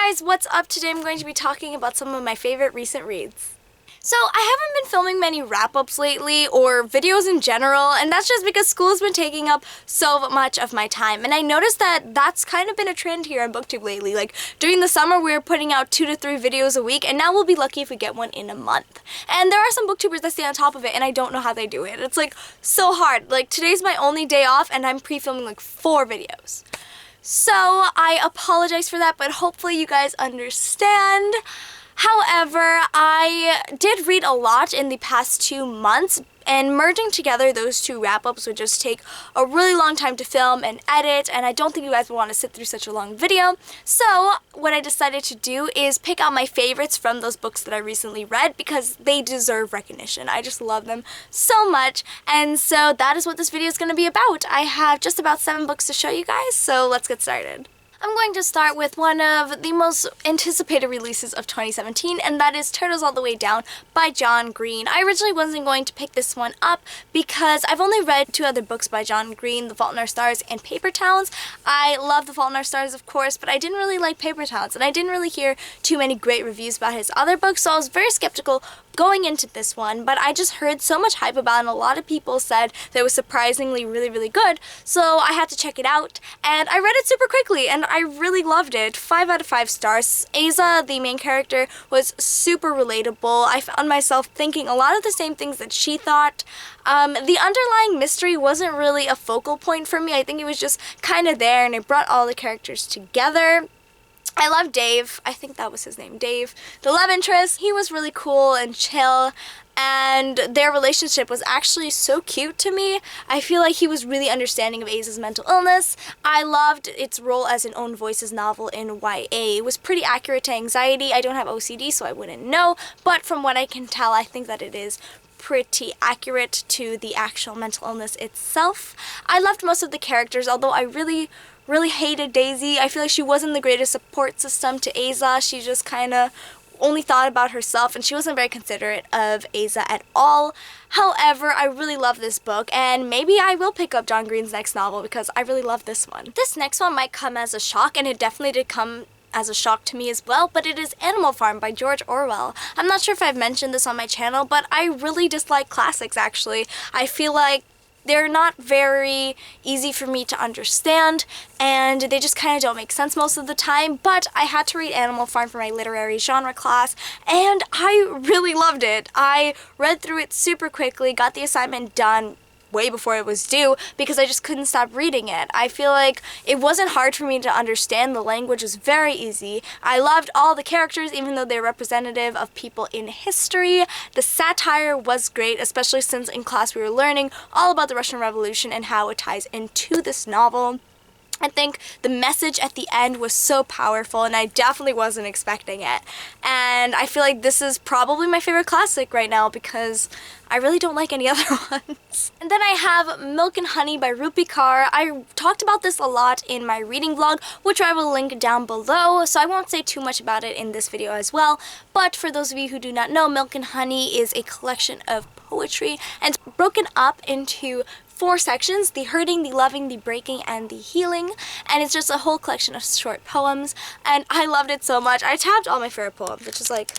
guys, what's up? Today I'm going to be talking about some of my favorite recent reads. So I haven't been filming many wrap-ups lately or videos in general, and that's just because school has been taking up so much of my time. And I noticed that that's kind of been a trend here on BookTube lately. Like during the summer we were putting out 2 to 3 videos a week, and now we'll be lucky if we get one in a month. And there are some booktubers that stay on top of it, and I don't know how they do it. It's like so hard. Like today's my only day off and I'm pre-filming like 4 videos. So I apologize for that, but hopefully you guys understand. However, I did read a lot in the past 2 months, and merging together those 2 wrap-ups would just take a really long time to film and edit, and I don't think you guys would want to sit through such a long video. So what I decided to do is pick out my favorites from those books that I recently read because they deserve recognition. I just love them so much, and so that is what this video is going to be about. I have just about 7 books to show you guys, so let's get started. I'm going to start with one of the most anticipated releases of 2017, and that is Turtles All the Way Down by John Green. I originally wasn't going to pick this one up because I've only read 2 other books by John Green, The Fault in Our Stars and Paper Towns. I love The Fault in Our Stars, of course, but I didn't really like Paper Towns, and I didn't really hear too many great reviews about his other books, so I was very skeptical going into this one, but I just heard so much hype about it, and a lot of people said that it was surprisingly really good, so I had to check it out, and I read it super quickly, and I really loved it. 5 out of 5 stars. Asa, the main character, was super relatable. I found myself thinking a lot of the same things that she thought. The underlying mystery wasn't really a focal point for me. I think it was just kind of there, and it brought all the characters together. I love Dave. I think that was his name, Dave. The love interest, he was really cool and chill, and their relationship was actually so cute to me. I feel like he was really understanding of Aza's mental illness. I loved its role as an own voices novel in YA. It was pretty accurate to anxiety. I don't have OCD, so I wouldn't know, but from what I can tell, I think that it is pretty accurate to the actual mental illness itself. I loved most of the characters, although I really hated Daisy. I feel like she wasn't the greatest support system to Asa. She just kind of only thought about herself, and she wasn't very considerate of Asa at all. However, I really love this book, and maybe I will pick up John Green's next novel because I really love this one. This next one might come as a shock, and it definitely did come as a shock to me as well, but it is Animal Farm by George Orwell. I'm not sure if I've mentioned this on my channel, but I really dislike classics, actually. I feel like they're not very easy for me to understand, and they just kind of don't make sense most of the time, but I had to read Animal Farm for my literary genre class, and I really loved it. I read through it super quickly, got the assignment done way before it was due because I just couldn't stop reading it. I feel like it wasn't hard for me to understand. The language was very easy. I loved all the characters, even though they're representative of people in history. The satire was great, especially since in class we were learning all about the Russian Revolution and how it ties into this novel. I think the message at the end was so powerful, and I definitely wasn't expecting it. And I feel like this is probably my favorite classic right now because I really don't like any other ones. And then I have Milk and Honey by Rupi Kaur. I talked about this a lot in my reading vlog, which I will link down below, so I won't say too much about it in this video as well. But for those of you who do not know, Milk and Honey is a collection of poetry and broken up into 4 sections: the hurting, the loving, the breaking, and the healing. And it's just a whole collection of short poems, and I loved it so much. I tabbed all my favorite poems, which is like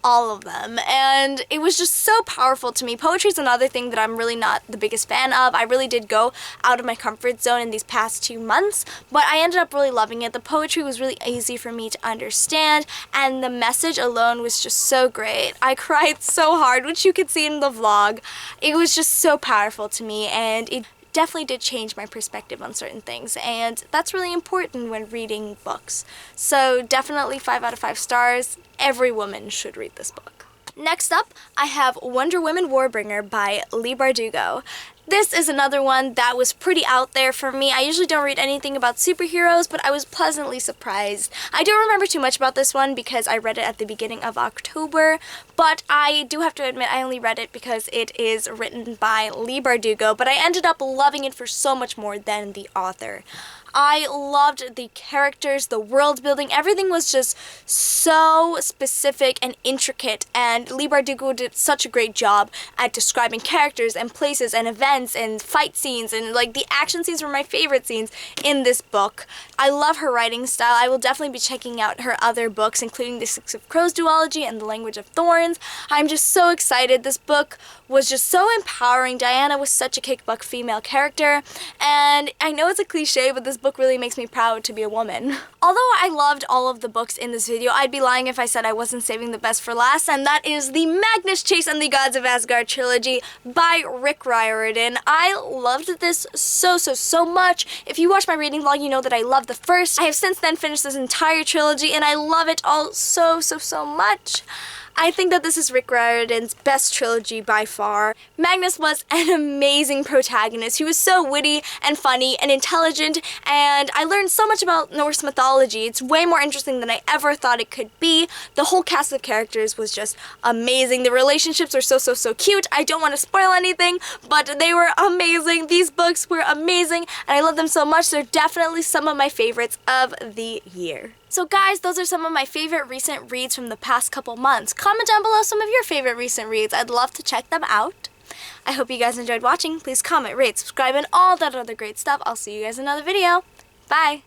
all of them, and it was just so powerful to me. Poetry is another thing that I'm really not the biggest fan of. I really did go out of my comfort zone in these past 2 months, but I ended up really loving it. The poetry was really easy for me to understand, and the message alone was just so great. I cried so hard, which you could see in the vlog. It was just so powerful to me, and it definitely did change my perspective on certain things, and that's really important when reading books. So definitely 5 out of 5 stars. Every woman should read this book. Next up, I have Wonder Woman Warbringer by Leigh Bardugo. This is another one that was pretty out there for me. I usually don't read anything about superheroes, but I was pleasantly surprised. I don't remember too much about this one because I read it at the beginning of October, but I do have to admit I only read it because it is written by Leigh Bardugo, but I ended up loving it for so much more than the author. I loved the characters, the world building, everything was just so specific and intricate, and Leigh Bardugo did such a great job at describing characters and places and events and fight scenes, and like the action scenes were my favorite scenes in this book. I love her writing style. I will definitely be checking out her other books, including The Six of Crows duology and The Language of Thorns. I'm just so excited. This book was just so empowering. Diana was such a kick-butt female character, and I know it's a cliche, but this book really makes me proud to be a woman. Although I loved all of the books in this video, I'd be lying if I said I wasn't saving the best for last, and that is the Magnus Chase and the Gods of Asgard trilogy by Rick Riordan. I loved this so much. If you watch my reading vlog, you know that I love the first. I have since then finished this entire trilogy, and I love it all so much. I think that this is Rick Riordan's best trilogy by far. Magnus was an amazing protagonist. He was so witty and funny and intelligent, and I learned so much about Norse mythology. It's way more interesting than I ever thought it could be. The whole cast of characters was just amazing. The relationships were so cute. I don't want to spoil anything, but they were amazing. These books were amazing, and I love them so much. They're definitely some of my favorites of the year. So guys, those are some of my favorite recent reads from the past couple months. Comment down below some of your favorite recent reads. I'd love to check them out. I hope you guys enjoyed watching. Please comment, rate, subscribe, and all that other great stuff. I'll see you guys in another video. Bye!